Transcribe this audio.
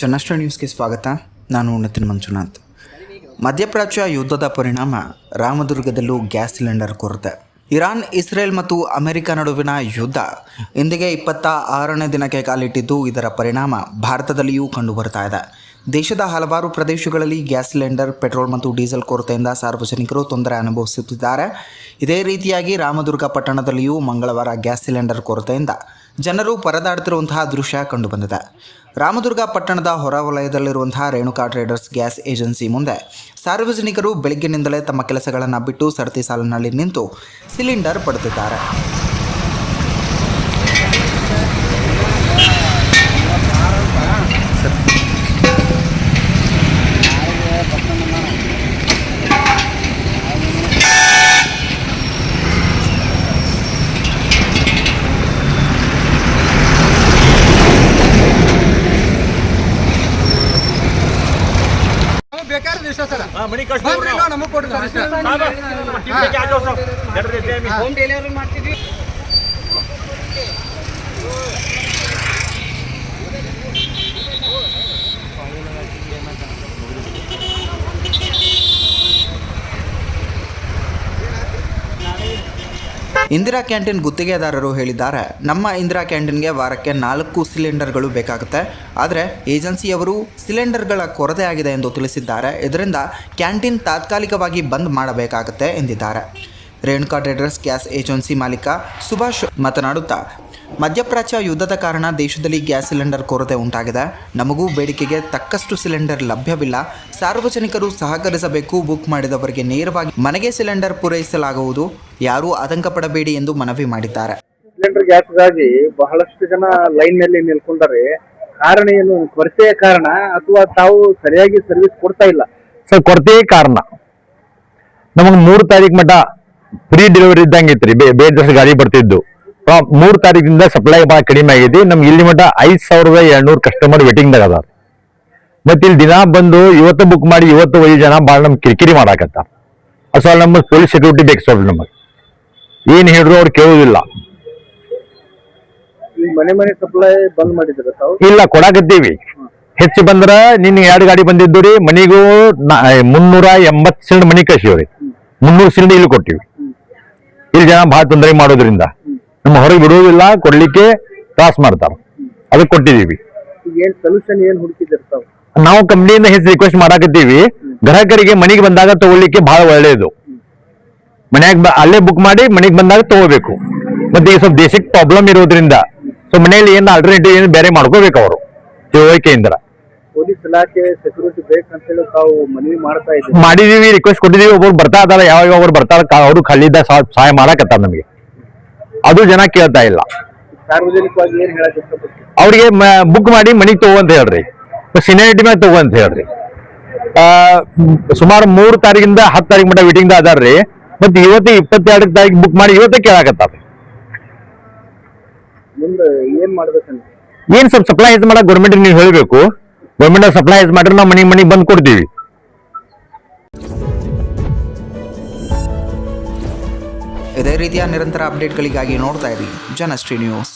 ಜನಶ್ರೀ ನ್ಯೂಸ್ಗೆ ಸ್ವಾಗತ. ನಾನು ನಿತಿನ್ ಮಂಜುನಾಥ್. ಮಧ್ಯಪ್ರಾಚ್ಯ ಯುದ್ಧದ ಪರಿಣಾಮ ರಾಮದುರ್ಗದಲ್ಲೂ ಗ್ಯಾಸ್ ಸಿಲಿಂಡರ್ ಕೊರತೆ. ಇರಾನ್, ಇಸ್ರೇಲ್ ಮತ್ತು ಅಮೆರಿಕ ನಡುವಿನ ಯುದ್ಧ ಇಂದಿಗೆ 26ನೇ ದಿನಕ್ಕೆ ಕಾಲಿಟ್ಟಿದ್ದು, ಇದರ ಪರಿಣಾಮ ಭಾರತದಲ್ಲಿಯೂ ಕಂಡುಬರ್ತಾ ಇದೆ. ದೇಶದ ಹಲವಾರು ಪ್ರದೇಶಗಳಲ್ಲಿ ಗ್ಯಾಸ್ ಸಿಲಿಂಡರ್, ಪೆಟ್ರೋಲ್ ಮತ್ತು ಡೀಸೆಲ್ ಕೊರತೆಯಿಂದ ಸಾರ್ವಜನಿಕರು ತೊಂದರೆ ಅನುಭವಿಸುತ್ತಿದ್ದಾರೆ. ಇದೇ ರೀತಿಯಾಗಿ ರಾಮದುರ್ಗ ಪಟ್ಟಣದಲ್ಲಿಯೂ ಮಂಗಳವಾರ ಗ್ಯಾಸ್ ಸಿಲಿಂಡರ್ ಕೊರತೆಯಿಂದ ಜನರು ಪರದಾಡುತ್ತಿರುವಂತಹ ದೃಶ್ಯ ಕಂಡುಬಂದಿದೆ. ರಾಮದುರ್ಗ ಪಟ್ಟಣದ ಹೊರವಲಯದಲ್ಲಿರುವಂತಹ ರೇಣುಕಾ ಟ್ರೇಡರ್ಸ್ ಗ್ಯಾಸ್ ಏಜೆನ್ಸಿ ಮುಂದೆ ಸಾರ್ವಜನಿಕರು ಬೆಳಗ್ಗಿನಿಂದಲೇ ತಮ್ಮ ಕೆಲಸಗಳನ್ನು ಬಿಟ್ಟು ಸರತಿ ಸಾಲಿನಲ್ಲಿ ನಿಂತು ಸಿಲಿಂಡರ್ ಪಡೆದಿದ್ದಾರೆ. ಬೇಕಾದ್ರೆ ದಿವಸ ಸರ್ ಮನಿ ಕಳ್ಸ್ಬಿಡ್ರಿ ನಾವು ನಮಗೆ ಕೊಡ್ರಿ ಸರ್ ಹೋಮ್ ಡೆಲಿವರಿ ಮಾಡ್ತಿದ್ವಿ. ಇಂದಿರಾ ಕ್ಯಾಂಟೀನ್ ಗುತ್ತಿಗೆದಾರರು ಹೇಳಿದ್ದಾರೆ, ನಮ್ಮ ಇಂದಿರಾ ಕ್ಯಾಂಟೀನ್ಗೆ ವಾರಕ್ಕೆ 4 ಸಿಲಿಂಡರ್ಗಳು ಬೇಕಾಗುತ್ತೆ. ಆದರೆ ಏಜೆನ್ಸಿಯವರು ಸಿಲಿಂಡರ್ಗಳ ಕೊರತೆ ಆಗಿದೆ ಎಂದು ತಿಳಿಸಿದ್ದಾರೆ. ಇದರಿಂದ ಕ್ಯಾಂಟೀನ್ ತಾತ್ಕಾಲಿಕವಾಗಿ ಬಂದ್ ಮಾಡಬೇಕಾಗುತ್ತೆ ಎಂದಿದ್ದಾರೆ. ರೇಣುಕಾ ಟ್ರೇಡರ್ಸ್ ಗ್ಯಾಸ್ ಏಜೆನ್ಸಿ ಮಾಲೀಕ ಸುಭಾಷ್ ಮಾತನಾಡುತ್ತಾ, ಮಧ್ಯಪ್ರಾಚ್ಯ ಯುದ್ಧದ ಕಾರಣ ದೇಶದಲ್ಲಿ ಗ್ಯಾಸ್ ಸಿಲಿಂಡರ್ ಕೊರತೆ ಉಂಟಾಗಿದೆ. ನಮಗೂ ಬೇಡಿಕೆಗೆ ತಕ್ಕಷ್ಟು ಸಿಲಿಂಡರ್ ಲಭ್ಯವಿಲ್ಲ. ಸಾರ್ವಜನಿಕರು ಸಹಕರಿಸಬೇಕು. ಬುಕ್ ಮಾಡಿದವರಿಗೆ ನೇರವಾಗಿ ಮನೆಗೆ ಸಿಲಿಂಡರ್ ಪೂರೈಸಲಾಗುವುದು. ಯಾರೂ ಆತಂಕ ಪಡಬೇಡಿ ಎಂದು ಮನವಿ ಮಾಡಿದ್ದಾರೆ. ಸಿಲಿಂಡರ್ ಗ್ಯಾಸ್ಗಾಗಿ ಬಹಳಷ್ಟು ಜನ ಲೈನ್ ನಲ್ಲಿ ನಿಲ್ಕೊಂಡರೆ ಕಾರಣ ಏನು? ಕೊರತೆಯ ಕಾರಣ ಅಥವಾ ತಾವು ಸರಿಯಾಗಿ ಸರ್ವಿಸ್ ಕೊಡ್ತಾ ಇಲ್ಲ? ಸರ್, ಕೊರತೆಯೇ ಕಾರಣ. ನಮಗೆ 3 ತಾರೀಕು ಮಟ್ಟ ಫ್ರೀ ಡೆಲಿವರಿ ಇದ್ದಂಗೆ ಐತ್ರಿ. ಬೇರೆ ಗಾಡಿ ಬರ್ತಿದ್ದು 3 ತಾರೀಕಿಂದ ಸಪ್ಲೈ ಭಾಳ ಕಡಿಮೆ ಆಗೈತಿ. ನಮ್ಗೆ ಇಲ್ಲಿ ಮಟ್ಟ 5,200 ಕಸ್ಟಮರ್ ವೇಟಿಂಗ್ದಾಗ ಅದಾರ. ಮತ್ತೆ ಇಲ್ಲಿ ದಿನ ಬಂದು ಇವತ್ತು ಬುಕ್ ಮಾಡಿ ಇವತ್ತು 5 ಜನ ಭಾಳ ನಮ್ಗೆ ಕಿರಿಕಿರಿ ಮಾಡಾಕತ್ತಾರ. ಅಸಲ ನಮಗೆ ಪೊಲೀಸ್ ಸೆಕ್ಯೂರಿಟಿ ಬೇಕು ಸರ್. ನಮಗೆ ಏನು ಹೇಳಿದ್ರು ಅವ್ರು ಕೇಳುವುದಿಲ್ಲ. ಮನೆ ಮನೆ ಸಪ್ಲೈ ಬಂದ್ ಮಾಡಿದ್ರೆ ತಾವು? ಇಲ್ಲ, ಕೊಡಾಕತ್ತೀವಿ. ಹೆಚ್ಚು ಬಂದ್ರ ನಿನ್ನೆ 2 ಗಾಡಿ ಬಂದಿದ್ದು ರೀ. ಮನಿಗೂ 380 ಸಿಲಿಂಡರ್ ಮನಿ ಕಳ್ಸಿವ್ರಿ. 300 ಸಿಲಿಂಡರ್ ಇಲ್ಲಿ ಕೊಟ್ಟಿವಿ. ಇಲ್ಲಿ ಜನ ಭಾಳ ತೊಂದರೆ ಮಾಡೋದ್ರಿಂದ ನಮ್ಮ ಹೊರಗೆ ಬಿಡುವುದಿಲ್ಲ, ಕೊಡ್ಲಿಕ್ಕೆ ತ್ರಾಸ ಮಾಡ್ತಾರ. ಅದಕ್ಕೆ ಕೊಟ್ಟಿದೀವಿ. ಏನ್ ಸೊಲ್ಯೂಷನ್ ಏನ್ ಹುಡುಕಿದ್ರೆ ತಾವು? ನಾವು ಕಂಪ್ನಿಯಿಂದ ಹೆಚ್ಚು ರಿಕ್ವೆಸ್ಟ್ ಮಾಡಾಕತ್ತೀವಿ, ಗ್ರಾಹಕರಿಗೆ ಮನೆಗೆ ಬಂದಾಗ ತಗೊಳ್ಳಿಕ್ಕೆ ಬಹಳ ಒಳ್ಳೆಯದು. ಮನ್ಯಾಗ ಅಲ್ಲೇ ಬುಕ್ ಮಾಡಿ ಮನೆಗೆ ಬಂದಾಗ ತಗೋಬೇಕು. ಮತ್ತೆ ಈಗ ಸ್ವಲ್ಪ ದೇಶಕ್ಕೆ ಪ್ರಾಬ್ಲಮ್ ಇರೋದ್ರಿಂದ ಸೊ ಮನೆಯಲ್ಲಿ ಏನು ಆಲ್ಟರ್ನೇಟಿವ್ ಏನು ಬೇರೆ ಮಾಡ್ಕೋಬೇಕು ಅವರು ತಿಳುವಳಿಕೆಯಿಂದ. ಪೊಲೀಸ್ ಇಲಾಖೆ ಸೆಕ್ಯೂರಿಟಿ ಬೇಕಂತ ಹೇಳಿ ತಾವು ಮನವಿ ಮಾಡ್ತಾ ಇದ್ದೀವಿ, ಮಾಡಿದೀವಿ, ರಿಕ್ವೆಸ್ಟ್ ಕೊಟ್ಟಿದೀವಿ. ಒಬ್ಬರು ಬರ್ತಾ ಇದಾರ, ಯಾವಾಗ ಒಬ್ರು ಬರ್ತಾರ, ಅವರು ಖಾಲಿದ್ದ ಸಹಾಯ ಮಾಡಾಕತ್ತಾರ ನಮಗೆ. ಅದು ಜನ ಕೇಳ್ತಾ ಇಲ್ಲ. ಸಾರ್ವಜನಿಕವಾಗಿ ಏನ್ ಹೇಳಕ್ ಇಷ್ಟಪಡ್ತೀವಿ? ಅವ್ರಿಗೆ ಬುಕ್ ಮಾಡಿ ಮನಿಗೆ ತಗೋ ಅಂತ ಹೇಳ್ರಿ, ಸೀನಿಯಾರಿಟಿ ಮೇಲೆ ತಗೋ ಅಂತ ಹೇಳ್ರಿ. ಸುಮಾರು 3 ತಾರೀಕಿಂದ 10 ತಾರೀಕು ಮಟ್ಟ ವೇಟಿಂಗ್ ಅದಾರ್ರಿ. ಮತ್ತೆ ಇವತ್ತು 22 ತಾರೀಕು ಬುಕ್ ಮಾಡಿ ಇವತ್ತೇ ಕೇಳಾಕತ್ತಾರ. ಮುಂದೆ ಏನ್ ಮಾಡ್ಬೇಕಂತ? ಏನ್ ಸ್ವಲ್ಪ ಸಪ್ಲೈಸ್ ಮಾಡಕ್ ಗೌರ್ಮೆಂಟ್ ನೀವು ಹೇಳಬೇಕು. ಗೌರ್ಮೆಂಟ್ ಸಪ್ಲೈಸ್ ಮಾಡ್ರೆ ನಾವು ಮನಿಗೆ ಬಂದ್ ಕೊಡ್ತೀವಿ. ಇದೇ ರೀತಿಯ ನಿರಂತರ ಅಪ್ಡೇಟ್ಗಳಿಗಾಗಿ ನೋಡ್ತಾ ಇರಿ ಜನಶ್ರೀ ನ್ಯೂಸ್.